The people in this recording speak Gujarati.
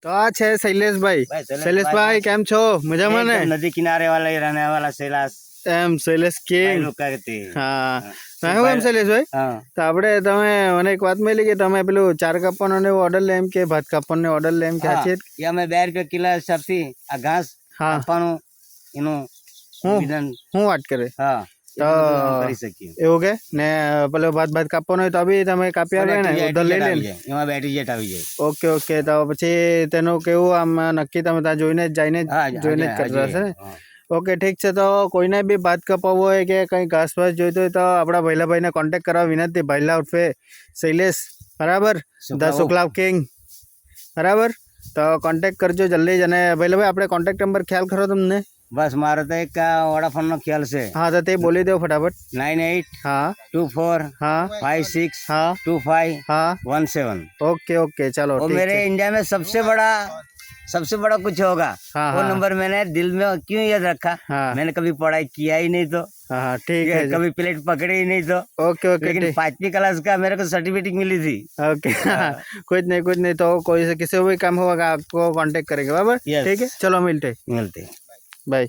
તો આ છે શૈલેષભાઈ. શૈલેષભાઈ કેમ છો? મજામાં ને? नदी किनारे वाला ही रहने वाला शैलाश એમ શૈલેષ કિંગ. लोग कहते हैं। હા હું એમ શૈલેષભાઈ, हाँ તો આપણે તમે મને એક વાત મળી કે તમે પેલું ચાર કાપવાનો ને ઓર્ડર લે એમ કે ભાત કાપવાનો ઓર્ડર લે એમ કે સાચી? या मैं 2 रुपये किलो सबसे आ घास હા આપવાનું એનું હું વિધાન હું વાત કરે હા તો કરી શકીએ એવું કે ને પેલો ભાત કાપવાનો હોય તો બી તમે કાપી આવે ને ઉધર લઈ લે ને? એમાં બેટરી જેટ આવી જાય ઓકે ઓકે, તો પછી તેનું કેવું આમ નક્કી તમે ત્યાં જોઈને જ જઈને જોઈને જ કરતા હશે ને? ઓકે ઠીક છે. તો કોઈને બી ભાત કપાવવો હોય કે કંઈ ઘાસ વાસ જોઈતો હોય તો આપણા ભૈલાભાઈને કોન્ટેક્ટ કરવા વિનંતી. ભૈલા ઉર્ફે શૈલેષ, બરાબર, ધ શુક્લા કિંગ, બરાબર. તો કોન્ટેક્ટ કરજો જલ્દી જ. અને ભૈલાભાઈ આપણે કોન્ટેક્ટ નંબર ખ્યાલ ખરો તમને? બસ મારો તો એક વડાફોનનો ખ્યાલ છે. હા તો તે બોલી દો ફટાફટ. 9824562517। હા હા હા હા ओके ओके चलो वो ठीक मेरे है। इंडिया में सबसे बड़ा कुछ होगा। हाँ, वो हाँ। नंबर मैंने दिल में क्यों याद रखा? हाँ मैंने कभी पढ़ाई किया ही नहीं तो हाँ हाँ ठीक है जी। कभी प्लेट पकड़े ही नहीं तो ओके ओके लेकिन ठीक 5वीं क्लास का मेरे को सर्टिफिकेट मिली थी। ओके हाँ, कुछ नहीं तो कोई से किसी को भी काम होगा आपको कांटेक्ट करेंगे, बराबर। Yes. ठीक है चलो मिलते मिलते हैं। बाय।